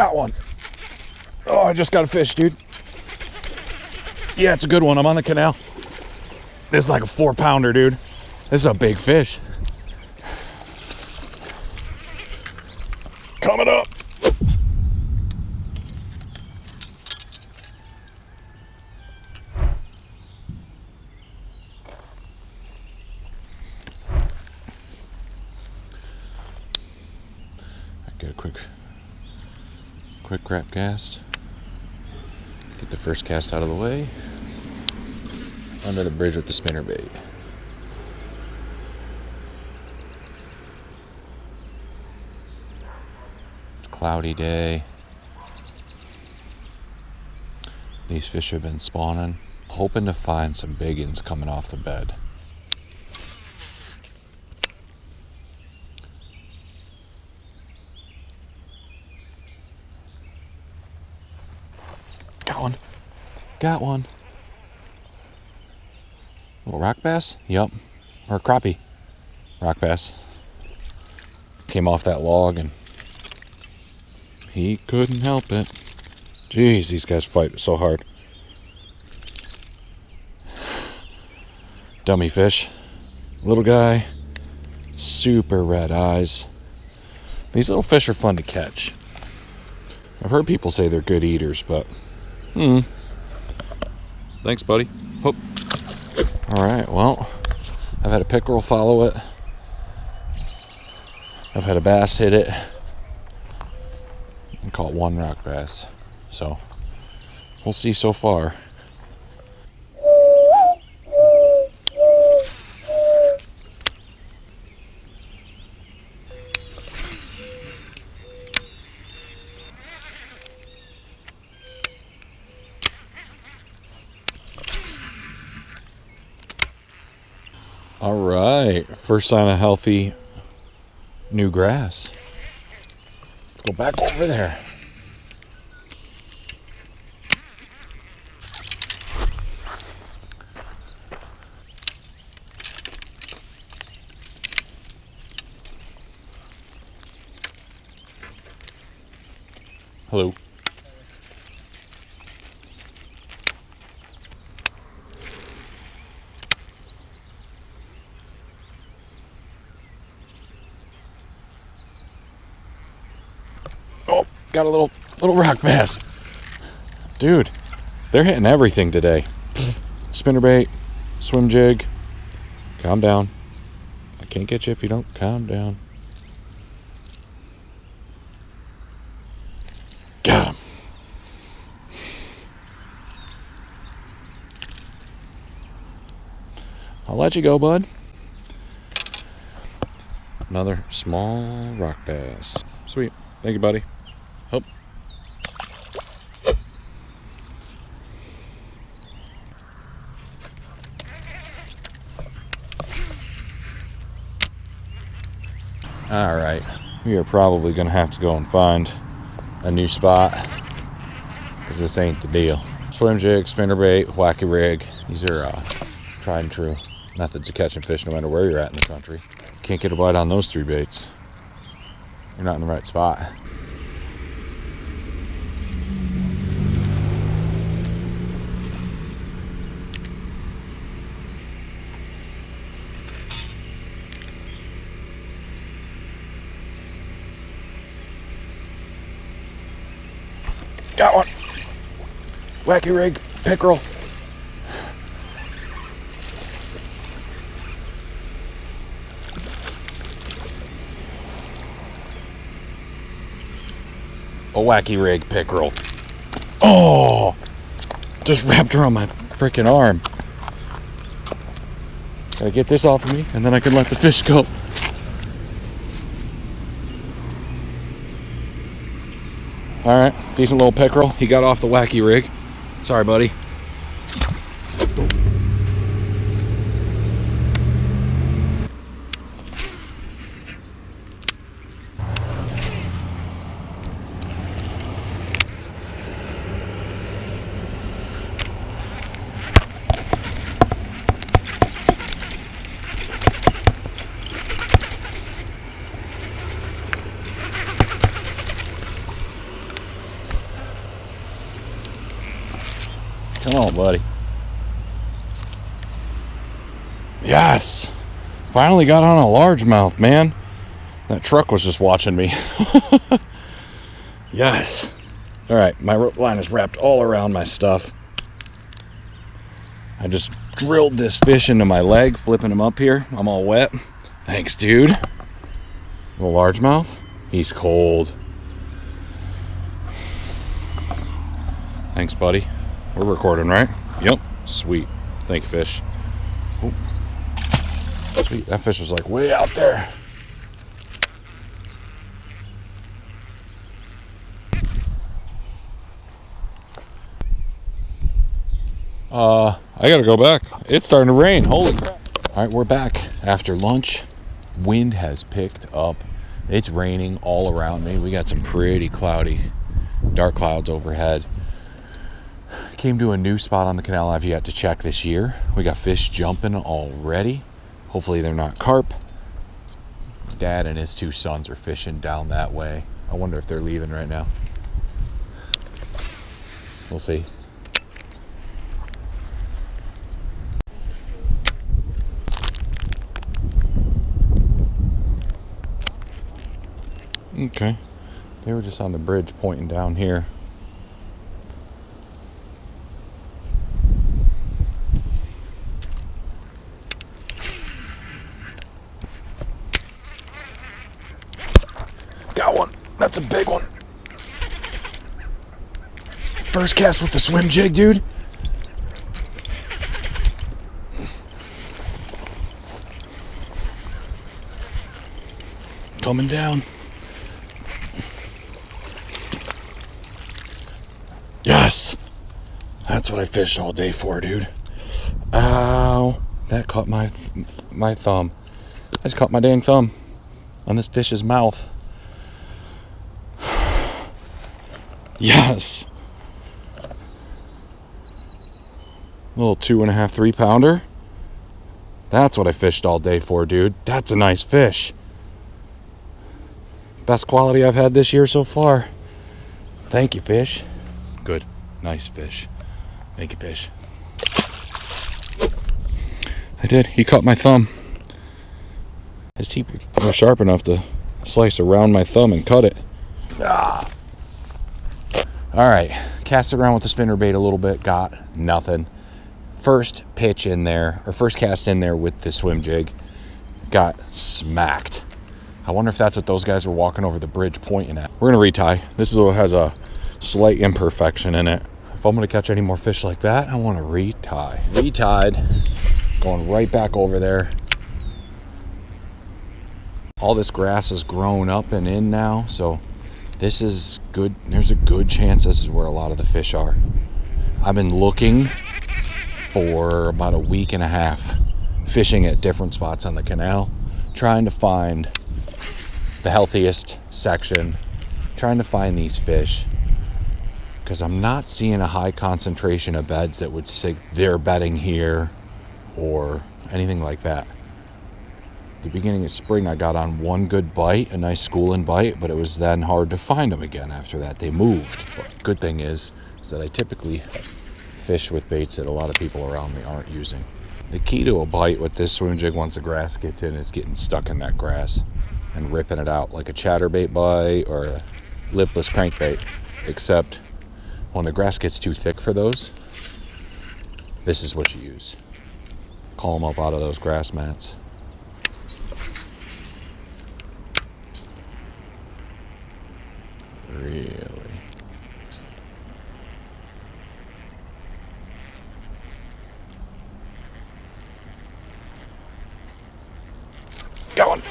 Got one. Oh, I just got a fish, dude. Yeah, it's a good one. I'm on the canal. This is like a 4-pounder, dude. This is a big fish. Coming up. Get a quick grab cast. Get the first cast out of the way. Under the bridge with the spinnerbait. It's a cloudy day. These fish have been spawning. Hoping to find some big ones coming off the bed. Got one. Little rock bass? Yup. Or crappie. Rock bass. Came off that log and he couldn't help it. Jeez, these guys fight so hard. Dummy fish. Little guy. Super red eyes. These little fish are fun to catch. I've heard people say they're good eaters, but thanks, buddy. Hope. All right, well, I've had a pickerel follow it. I've had a bass hit it. And caught one rock bass. So, we'll see so far. All right, first sign of healthy new grass. Let's go back over there. Hello. Oh, got a little rock bass. Dude, they're hitting everything today. Spinnerbait, swim jig. Calm down. I can't get you if you don't calm down. Got him. I'll let you go, bud. Another small rock bass. Sweet. Thank you, buddy. Hope. All right. We are probably going to have to go and find a new spot because this ain't the deal. Swim jig, spinnerbait, wacky rig. These are tried and true methods of catching fish no matter where you're at in the country. Can't get a bite on those 3 baits. You're not in the right spot. Got one. Wacky rig, pickerel. A wacky rig pickerel. Oh, just wrapped around my freaking arm. Gotta get this off of me and then I can let the fish go. All right, decent little pickerel. He got off the wacky rig. Sorry, buddy. Come on, buddy. Yes! Finally got on a largemouth, man. That truck was just watching me. Yes. All right, my rope line is wrapped all around my stuff. I just drilled this fish into my leg, flipping him up here. I'm all wet. Thanks, dude. Little largemouth. He's cold. Thanks, buddy. We're recording, right? Yep. Sweet. Thank you, fish. Oh. Sweet. That fish was like way out there. I gotta go back. It's starting to rain. Holy crap. All right, we're back after lunch. Wind has picked up. It's raining all around me. We got some pretty cloudy, dark clouds overhead. Came to a new spot on the canal I've yet to check this year. We got fish jumping already. Hopefully they're not carp. Dad and his two sons are fishing down that way. I wonder if they're leaving right now. We'll see. Okay, they were just on the bridge pointing down here. Got one. That's a big one. First cast with the swim jig, dude. Coming down. Yes! That's what I fished all day for, dude. Ow. That caught my thumb. I just caught my dang thumb on this fish's mouth. Yes! Little 2.5, 3 pounder. That's what I fished all day for, dude. That's a nice fish. Best quality I've had this year so far. Thank you, fish. Good. Nice fish. Thank you, fish. I did. He caught my thumb. His teeth were sharp enough to slice around my thumb and cut it. Ah. All right. Cast it around with the spinnerbait a little bit. Got nothing. First pitch in there, or first cast in there with the swim jig. Got smacked. I wonder if that's what those guys were walking over the bridge pointing at. We're going to retie. This has a slight imperfection in it. If I'm going to catch any more fish like that, I want to retie. Retied. Going right back over there. All this grass is grown up and in now, so this is good. There's a good chance this is where a lot of the fish are. I've been looking for about a week and a half, fishing at different spots on the canal, trying to find the healthiest section, trying to find these fish, because I'm not seeing a high concentration of beds that would say they're bedding here or anything like that. At the beginning of spring, I got on one good bite, a nice schooling bite, but it was then hard to find them again after that. They moved. But good thing is that I typically fish with baits that a lot of people around me aren't using. The key to a bite with this swim jig once the grass gets in is getting stuck in that grass and ripping it out like a chatterbait bite or a lipless crankbait, except when the grass gets too thick for those, this is what you use. Call them up out of those grass mats. Really? Got one.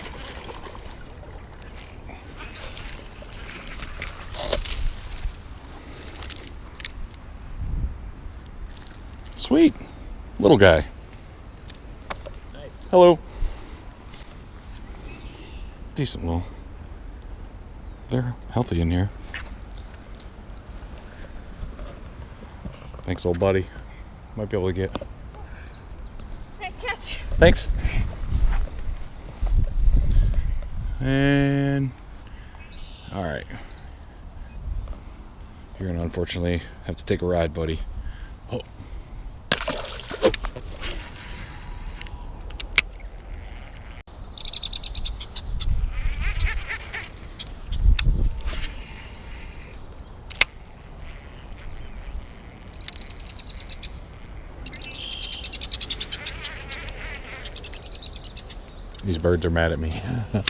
Sweet. Little guy. Nice. Hello. Decent little. They're healthy in here. Thanks, old buddy. Might be able to get. Nice catch. Thanks. And all right. You're gonna unfortunately have to take a ride, buddy. Oh. These birds are mad at me. I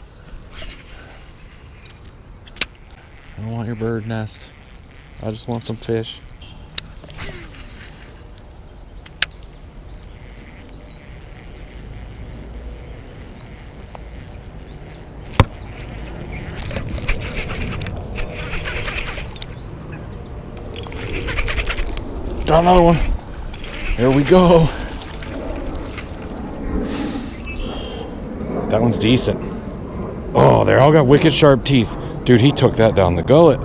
don't want your bird nest. I just want some fish. Got another one. There we go. That one's decent. Oh, they all got wicked sharp teeth. Dude, he took that down the gullet.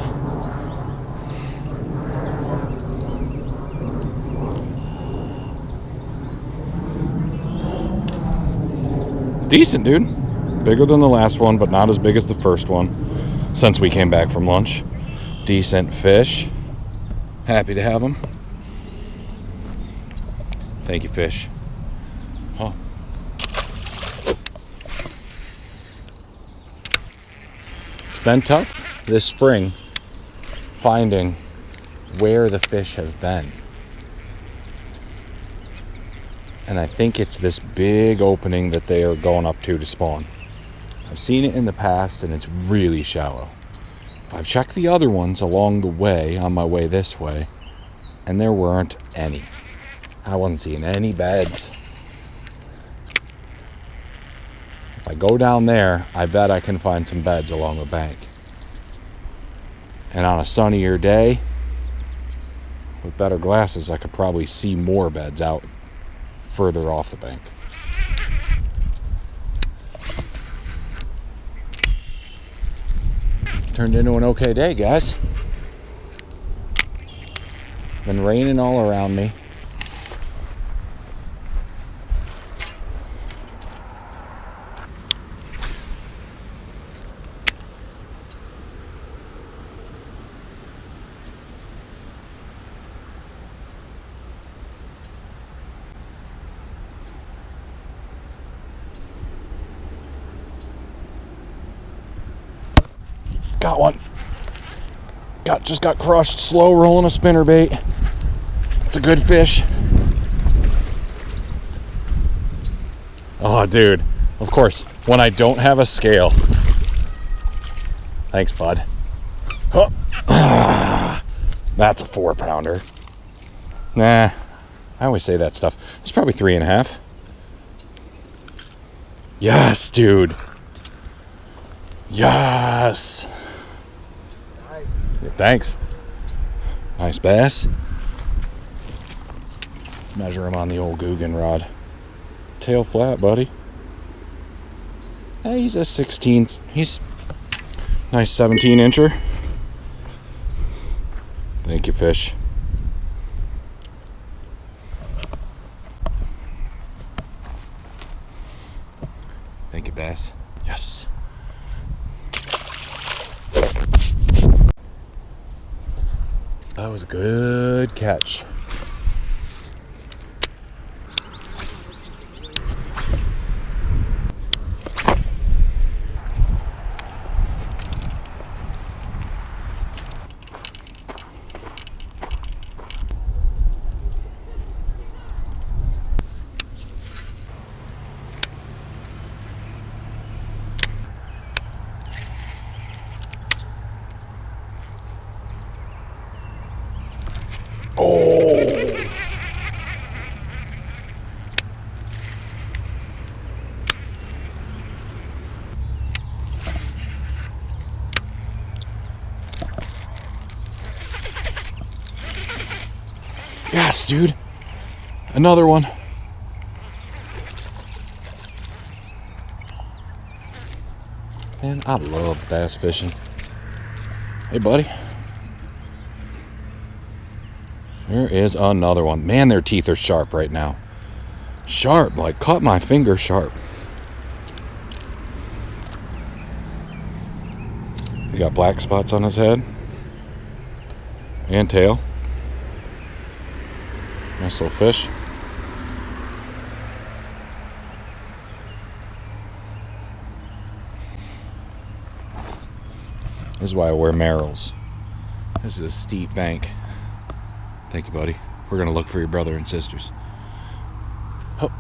Decent, dude. Bigger than the last one, but not as big as the first one since we came back from lunch. Decent fish. Happy to have them. Thank you, fish. Huh. It's been tough this spring finding where the fish have been. And I think it's this big opening that they are going up to spawn. I've seen it in the past and it's really shallow. I've checked the other ones along the way, on my way this way, and there weren't any. I wasn't seeing any beds. If I go down there, I bet I can find some beds along the bank. And on a sunnier day, with better glasses, I could probably see more beds out further off the bank. Turned into an okay day, guys. Been raining all around me. Got one. Just got crushed. Slow rolling a spinnerbait. It's a good fish. Oh, dude. Of course, when I don't have a scale. Thanks, bud. Oh. That's a 4-pounder. Nah, I always say that stuff. It's probably 3.5. Yes, dude. Yes. Nice. Yeah, thanks. Nice bass. Let's measure him on the old Guggen rod. Tail flat, buddy. Hey, he's a 16. He's nice 17-incher. Thank you, fish. Thank you, bass. Yes. That was a good catch. Oh! Yes, dude. Another one. Man, I love bass fishing. Hey, buddy. There is another one. Man, their teeth are sharp right now. Sharp, like caught my finger sharp. He's got black spots on his head and tail. Nice little fish. This is why I wear Merrills. This is a steep bank. Thank you, buddy. We're gonna look for your brother and sisters. Oh.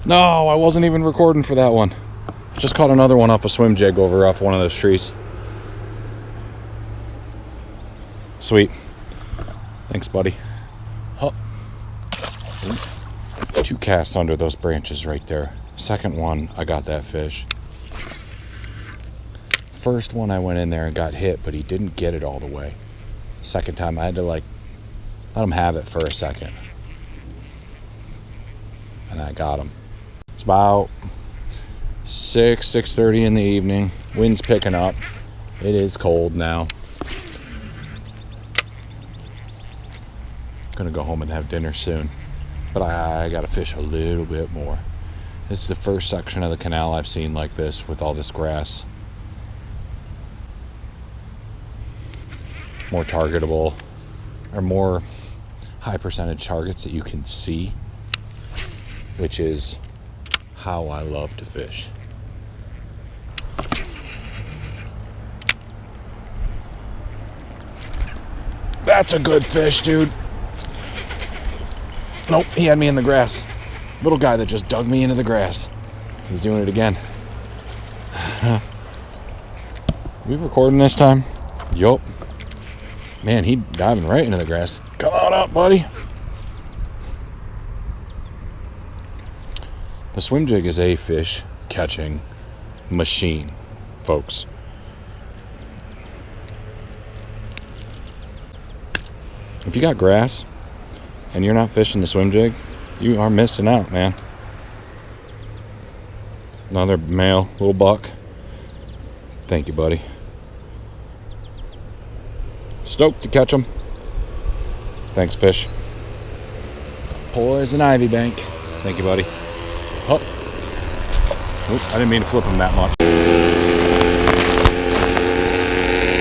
No, I wasn't even recording for that one. Just caught another one off a Swimjig over off one of those trees. Sweet. Thanks, buddy. Oh. 2 casts under those branches right there. Second one, I got that fish. First one, I went in there and got hit, but he didn't get it all the way. Second time, I had to let him have it for a second. And I got him. It's about 6:30 in the evening. Wind's picking up. It is cold now. Gonna go home and have dinner soon. But I gotta fish a little bit more. This is the first section of the canal I've seen like this with all this grass. More targetable, or more high percentage targets that you can see, which is how I love to fish. That's a good fish, dude. Nope, he had me in the grass. Little guy that just dug me into the grass. He's doing it again. We recording this time? Yup. Man, he diving right into the grass. Come on up, buddy. The Swimjig is a fish catching machine, folks. If you got grass and you're not fishing the Swimjig, you are missing out, man. Another male, little buck. Thank you, buddy. Stoked to catch them. Thanks, fish. Poison ivy bank. Thank you, buddy. Oh. Oop, I didn't mean to flip them that much.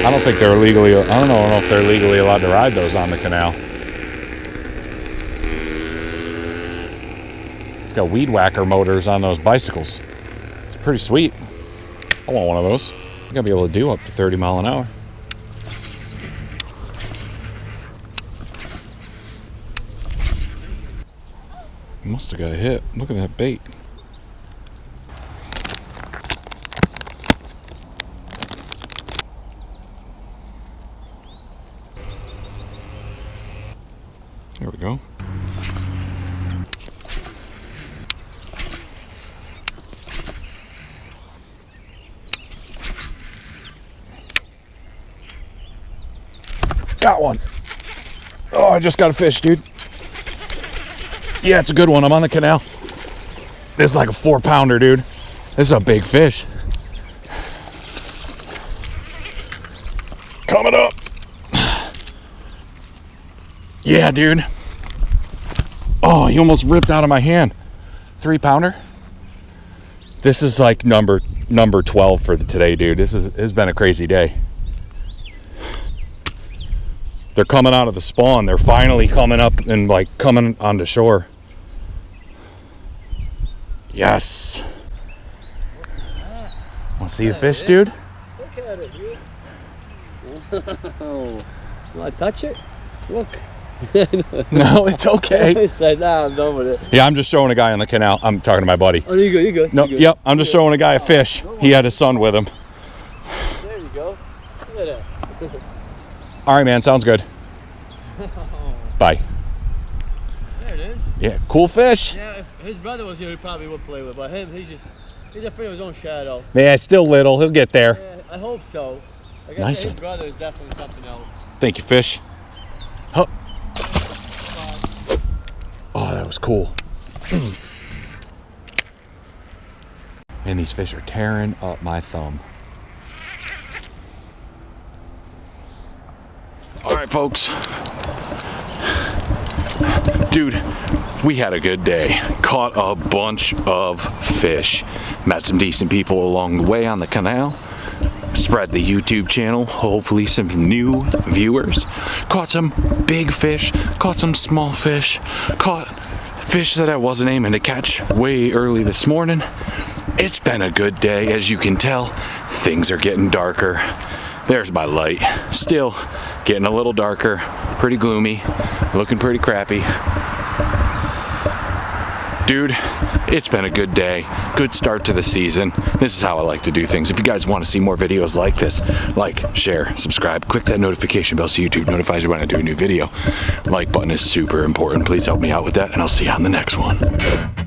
I don't think they're legally, I don't know if they're legally allowed to ride those on the canal. It's got weed whacker motors on those bicycles. It's pretty sweet. I want one of those. You gotta be able to do up to 30 miles an hour. Must have got hit. Look at that bait. There we go. Got one. Oh, I just got a fish, dude. Yeah, it's a good one. I'm on the canal. This is like a 4-pounder, dude. This is a big fish. Coming up. Yeah, dude. Oh, he almost ripped out of my hand. 3-pounder. This is like number 12 for today, dude. It's been a crazy day. They're coming out of the spawn. They're finally coming up and like coming onto shore. Yes. Want to see the fish, dude? Look at it, dude. Wow. Will I touch it? Look. No, it's okay. I said, nah, I'm done with it. Yeah, I'm just showing a guy on the canal. I'm talking to my buddy. Oh, you good, you good. No, yep, I'm just showing a guy a fish. He had his son with him. There you go. Look at that. All right, man, sounds good. Bye. There it is. Yeah, cool fish. Yeah, if his brother was here, he probably would play with, but him, he's afraid of his own shadow. Yeah, still little. He'll get there. Yeah, I hope so. Like Nice his one. brother is definitely something else. Thank you, fish. Huh. Oh, that was cool. Man, these fish are tearing up my thumb. All right, folks. Dude, we had a good day. Caught a bunch of fish. Met some decent people along the way on the canal. Spread the YouTube channel, hopefully some new viewers. Caught some big fish, caught some small fish, caught fish that I wasn't aiming to catch way early this morning. It's been a good day, as you can tell. Things are getting darker. There's my light. Still getting a little darker, pretty gloomy, looking pretty crappy. Dude, it's been a good day. Good start to the season. This is how I like to do things. If you guys want to see more videos like this, like, share, subscribe, click that notification bell so YouTube notifies you when I do a new video. Like button is super important. Please help me out with that, and I'll see you on the next one.